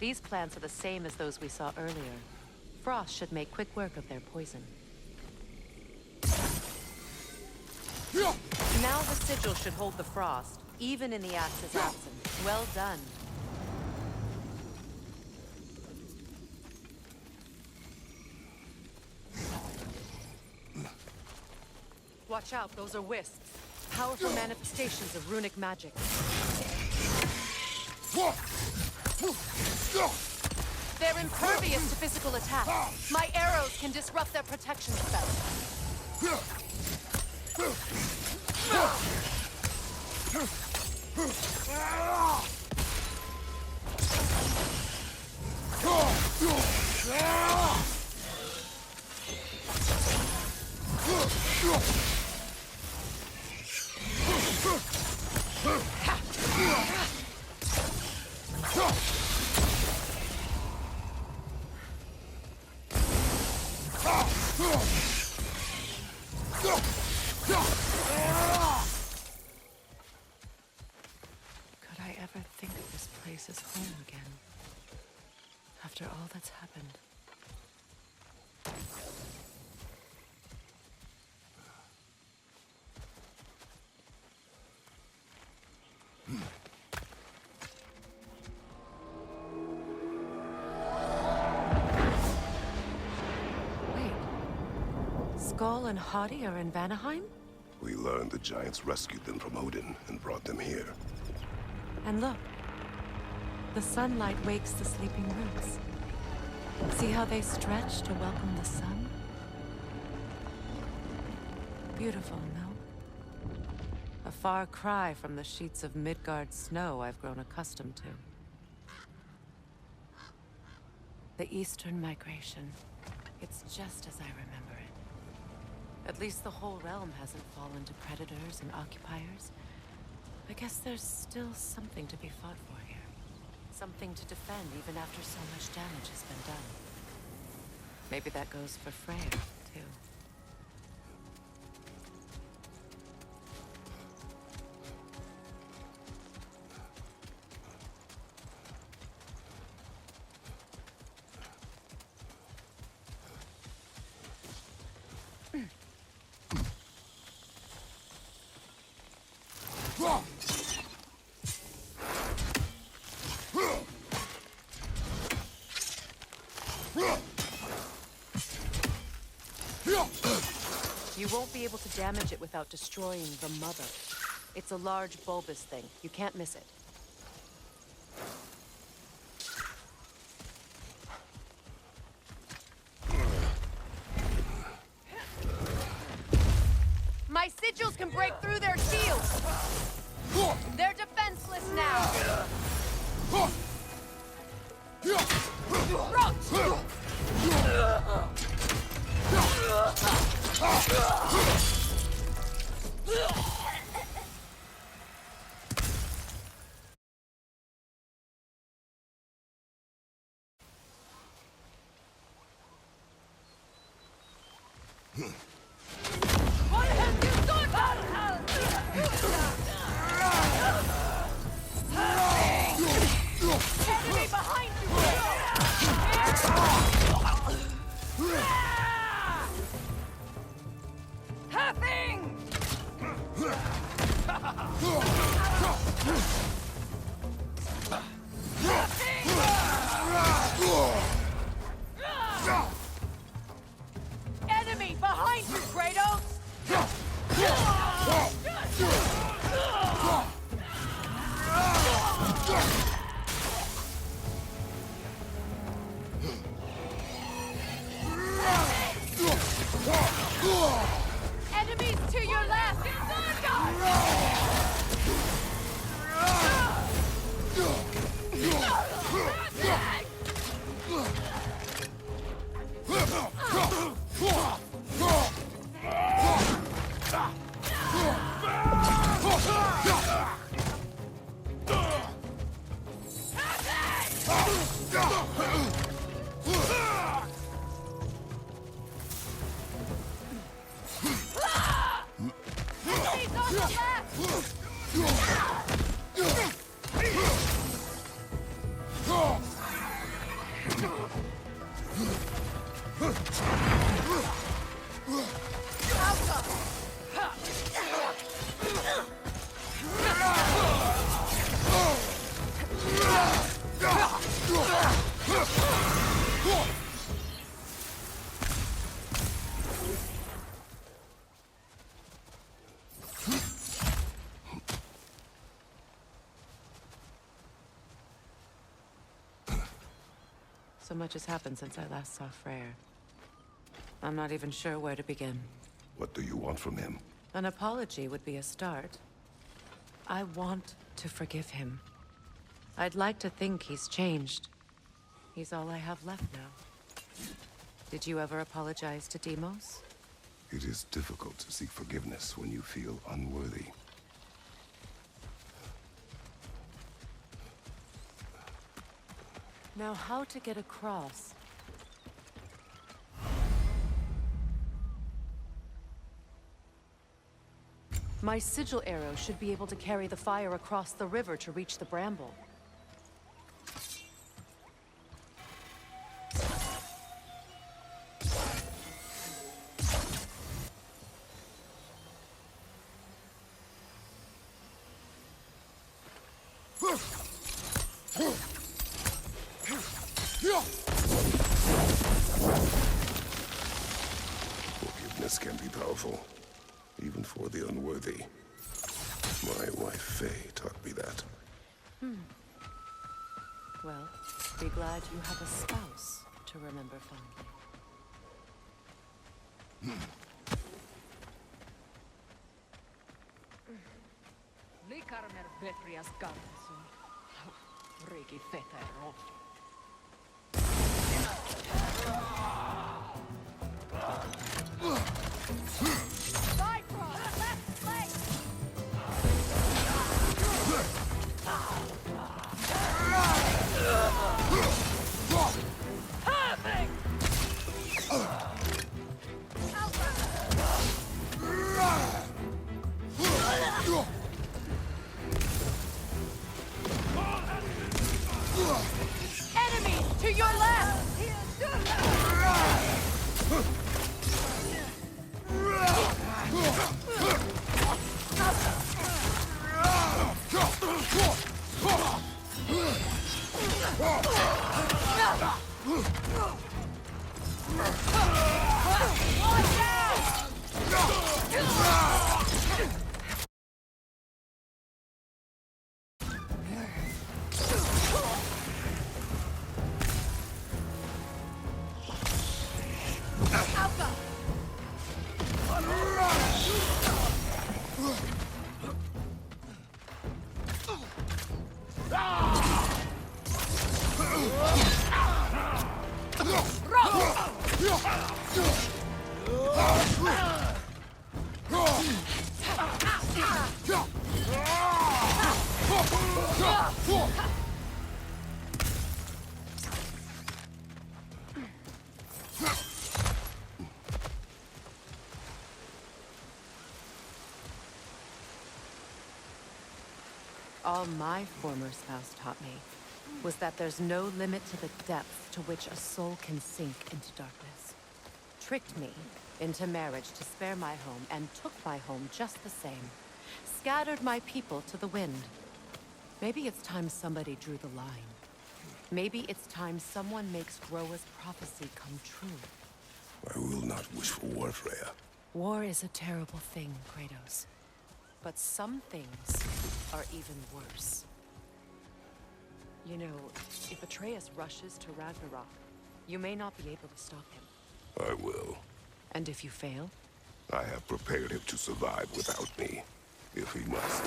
These plants are the same as those we saw earlier. Frost should make quick work of their poison. Now the sigil should hold the frost, even in the axe's absence. Well done. Watch out, those are wisps. Powerful manifestations of runic magic. They're impervious to physical attack. My arrows can disrupt their protection spell. Could I ever think this place is home again? After all that's happened. Skull and Hadi are in Vanaheim? We learned the giants rescued them from Odin and brought them here. And look. The sunlight wakes the sleeping roots. See how they stretch to welcome the sun? Beautiful, no? A far cry from the sheets of Midgard snow I've grown accustomed to. The Eastern Migration. It's just as I remember it. At least the whole realm hasn't fallen to predators and occupiers. I guess there's still something to be fought for here. Something to defend even after so much damage has been done. Maybe that goes for Freya, too. You won't be able to damage it without destroying the mother. It's a large bulbous thing. You can't miss it. My sigils can break through their shields! They're defenseless now! What have you done? Enemy behind you! Tapping! Enemy behind you, Kratos! Enemies to your left! So much has happened since I last saw Freyr. I'm not even sure where to begin. What do you want from him? An apology would be a start. I want to forgive him. I'd like to think he's changed. He's all I have left now. Did you ever apologize to Deimos? It is difficult to seek forgiveness when you feel unworthy. Now, how to get across? My sigil arrow should be able to carry the fire across the river to reach the bramble. Forgiveness can be powerful, even for the unworthy. My wife Faye taught me that. Well, be glad you have a spouse to remember fondly. Likarmer Betrias Garnison. Rigi Fetero. Enemies to your left! All my former spouse taught me was that there's no limit to the depth to which a soul can sink into darkness. Tricked me into marriage to spare my home and took my home just the same. Scattered my people to the wind. Maybe it's time somebody drew the line. Maybe it's time someone makes Groa's prophecy come true. I will not wish for war, Freya. War is a terrible thing, Kratos. But some things are even worse. You know, if Atreus rushes to Ragnarok, you may not be able to stop him. I will. And if you fail? I have prepared him to survive without me, if he must.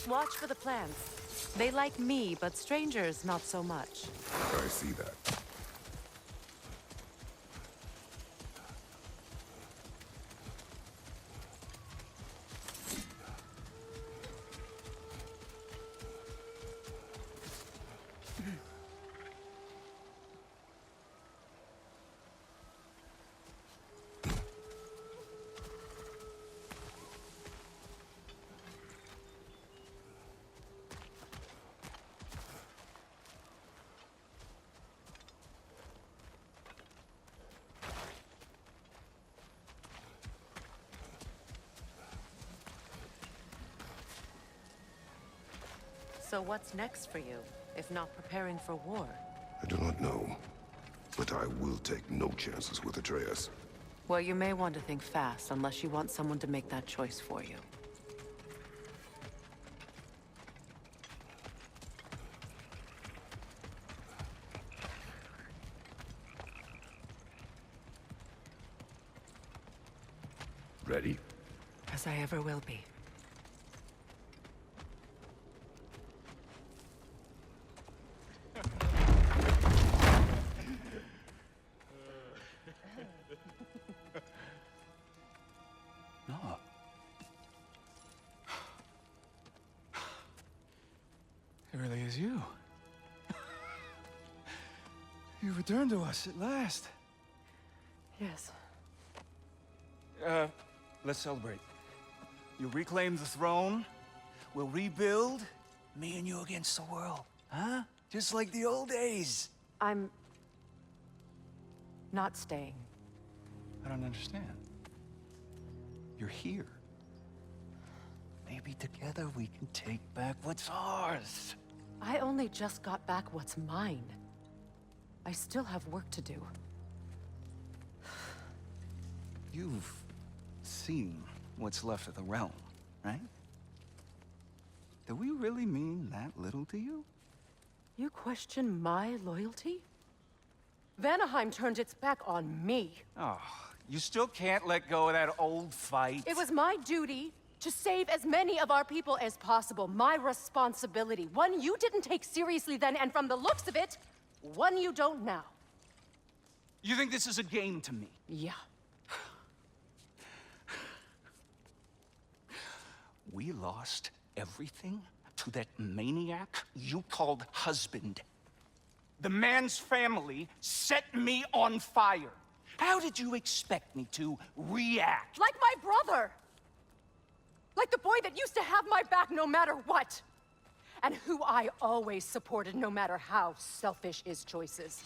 Watch for the plants. They like me, but strangers not so much. I see that. So what's next for you, if not preparing for war? I do not know, but I will take no chances with Atreus. Well, you may want to think fast, unless you want someone to make that choice for you. Ready? As I ever will be. No. It really is you. You returned to us at last. Yes. Let's celebrate. You reclaim the throne. We'll rebuild. Me and you against the world. Huh? Just like the old days. I'm... not staying. I don't understand. You're here. Maybe together we can take back what's ours. I only just got back what's mine. I still have work to do. You've seen what's left of the realm, right? Do we really mean that little to you? You question my loyalty? Vanaheim turned its back on me. Oh, you still can't let go of that old fight? It was my duty to save as many of our people as possible. My responsibility. One you didn't take seriously then, and from the looks of it, one you don't now. You think this is a game to me? Yeah. We lost everything to that maniac you called husband. The man's family set me on fire. How did you expect me to react? Like my brother! Like the boy that used to have my back no matter what! And who I always supported no matter how selfish his choices.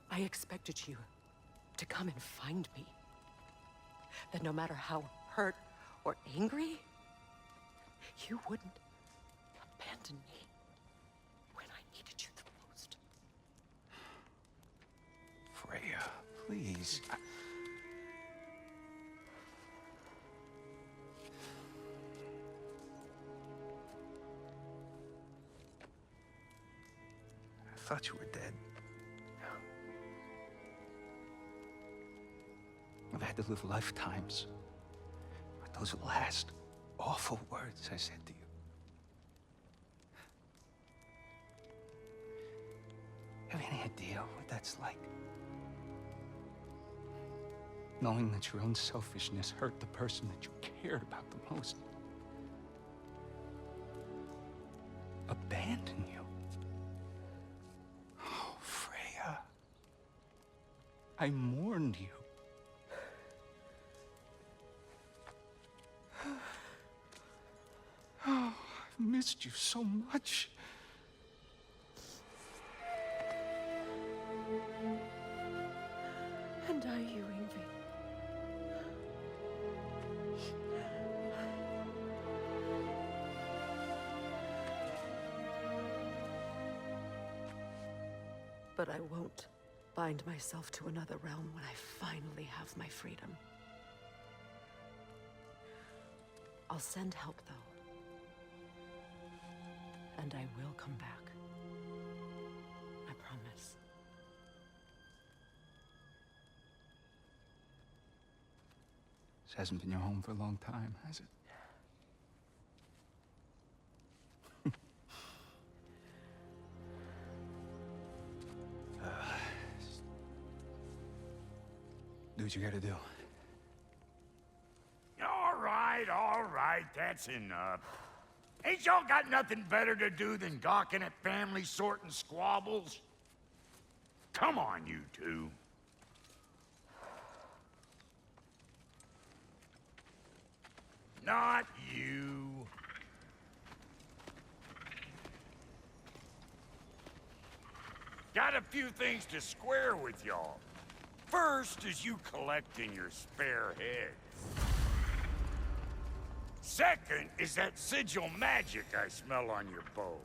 I expected you to come and find me. That no matter how hurt or angry, you wouldn't abandon me when I needed you the most. Freya, please. I thought you were dead. I've had to live lifetimes with those last awful words I said to you. Have any idea what that's like? Knowing that your own selfishness hurt the person that you cared about the most. Abandon you. Oh, Freya. I mourned you. Oh, I've missed you so much. And I you, Ingvi. But I won't bind myself to another realm when I finally have my freedom. I'll send help, though. And I will come back. I promise. This hasn't been your home for a long time, has it? Do what you gotta do. All right, that's enough. Ain't y'all got nothing better to do than gawking at family sorting squabbles? Come on, you two. Not you. Got a few things to square with y'all. First is you collecting your spare heads. Second is that sigil magic I smell on your bow.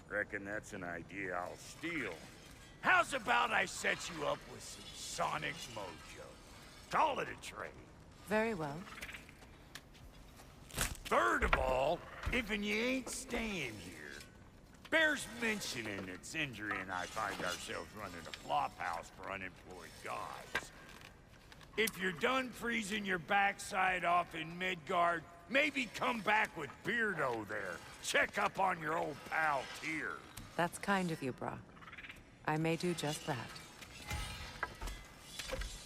Reckon that's an idea I'll steal. How's about I set you up with some sonic mojo? Call it a trade. Very well. Third of all, if you ain't staying here, bears mentioning that Sindri and I find ourselves running a flop house for unemployed guys. If you're done freezing your backside off in Midgard, maybe come back with Beardo there. Check up on your old pal Tyr. That's kind of you, Brock. I may do just that.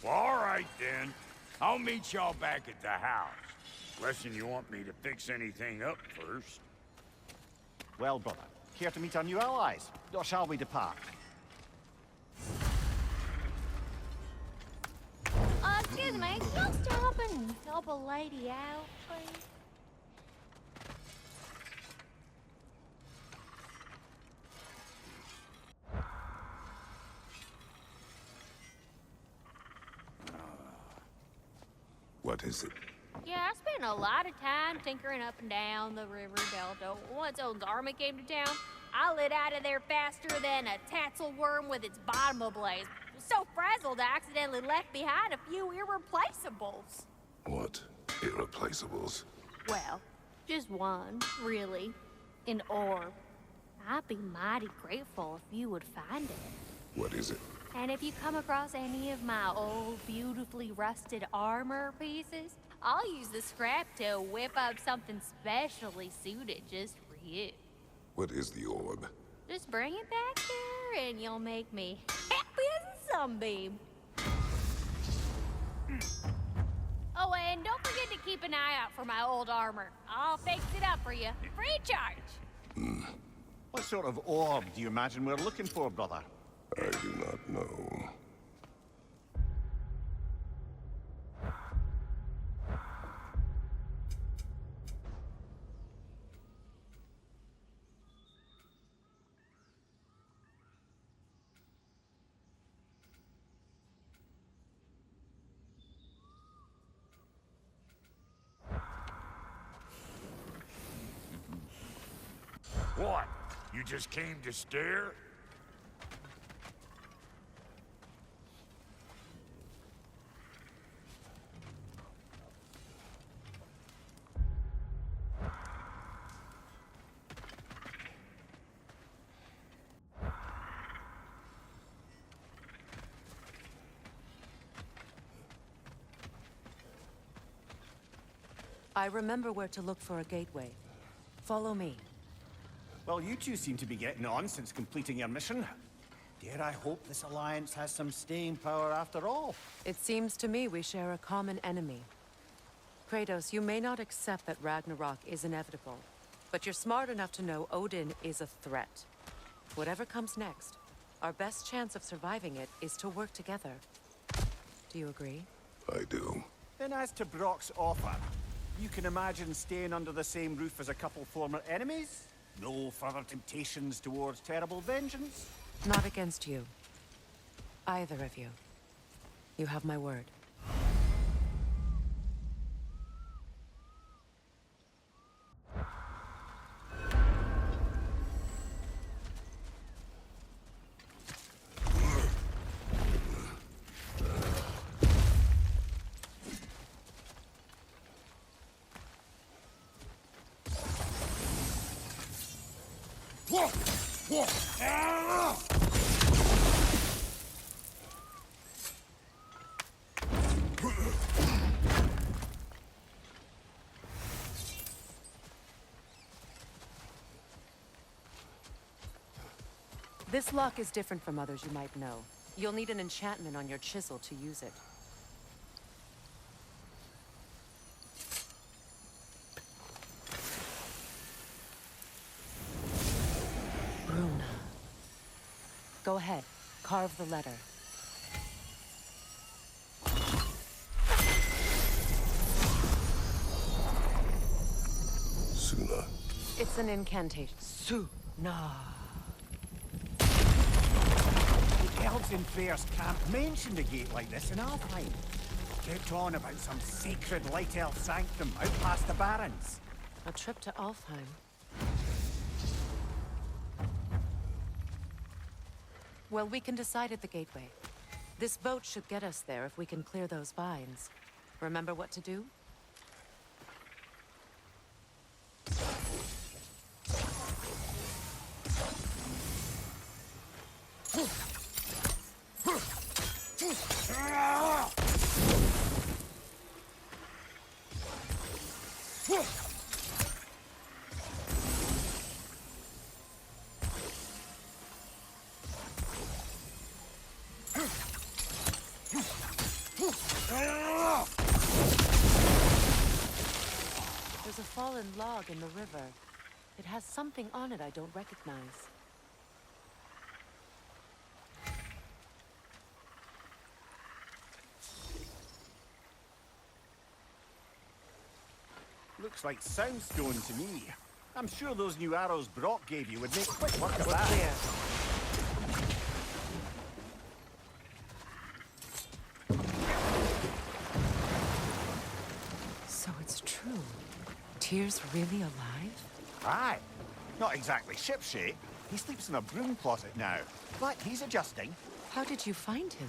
Well, all right then. I'll meet y'all back at the house. Unless you want me to fix anything up first. Well, brother, care to meet our new allies? Or shall we depart? Excuse me, can y'all stop and help a lady out, please? What is it? Yeah, I spent a lot of time tinkering up and down the river delta. Once Odin's army came to town, I lit out of there faster than a tassel worm with its bottom ablaze. So frazzled, I accidentally left behind a few irreplaceables. What irreplaceables? Well, just one, really. An orb. I'd be mighty grateful if you would find it. What is it? And if you come across any of my old, beautifully rusted armor pieces, I'll use the scrap to whip up something specially suited just for you. What is the orb? Just bring it back here and you'll make me happy as a sunbeam. Oh, and don't forget to keep an eye out for my old armor. I'll fix it up for you, free of charge. What sort of orb do you imagine we're looking for, brother? I do not know. What? You just came to stare? I remember where to look for a gateway. Follow me. Well, you two seem to be getting on since completing your mission. Dare I hope this alliance has some staying power after all? It seems to me we share a common enemy. Kratos, you may not accept that Ragnarok is inevitable, but you're smart enough to know Odin is a threat. Whatever comes next, our best chance of surviving it is to work together. Do you agree? I do. Then as to Brock's offer, you can imagine staying under the same roof as a couple former enemies? No further temptations towards terrible vengeance? Not against you. Either of you. You have my word. This lock is different from others you might know. You'll need an enchantment on your chisel to use it. Bruna. Go ahead. Carve the letter. Suna. It's an incantation. Suna. The elves in Freyr's camp mentioned a gate like this in Alfheim. Kept on about some sacred light elf sanctum out past the barrens. A trip to Alfheim. Well, we can decide at the gateway. This boat should get us there if we can clear those vines. Remember what to do? There's a fallen log in the river. It has something on it I don't recognize. Looks like soundstone to me. I'm sure those new arrows Brock gave you would make quick work of We're that. clear. So it's true. Tyr's really alive? Aye. Not exactly shipshape. He sleeps in a broom closet now. But he's adjusting. How did you find him?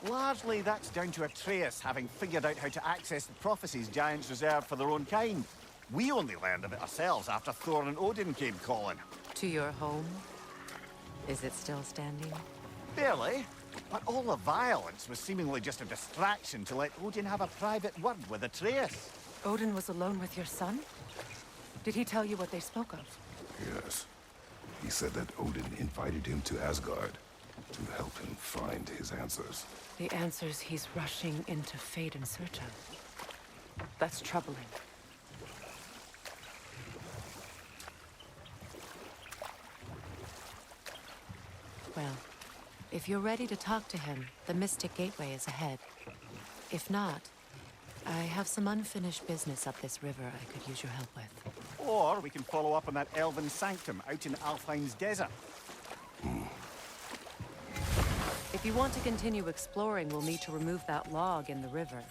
Largely, that's down to Atreus having figured out how to access the prophecies giants reserve for their own kind. We only learned of it ourselves after Thor and Odin came calling. To your home? Is it still standing? Barely. But all the violence was seemingly just a distraction to let Odin have a private word with Atreus. Odin was alone with your son? Did he tell you what they spoke of? Yes. He said that Odin invited him to Asgard to help him find his answers. The answers he's rushing into fate in search of. That's troubling. Well, if you're ready to talk to him, the Mystic Gateway is ahead. If not, I have some unfinished business up this river I could use your help with. Or we can follow up on that elven sanctum out in Alfheim's desert. If you want to continue exploring, we'll need to remove that log in the river.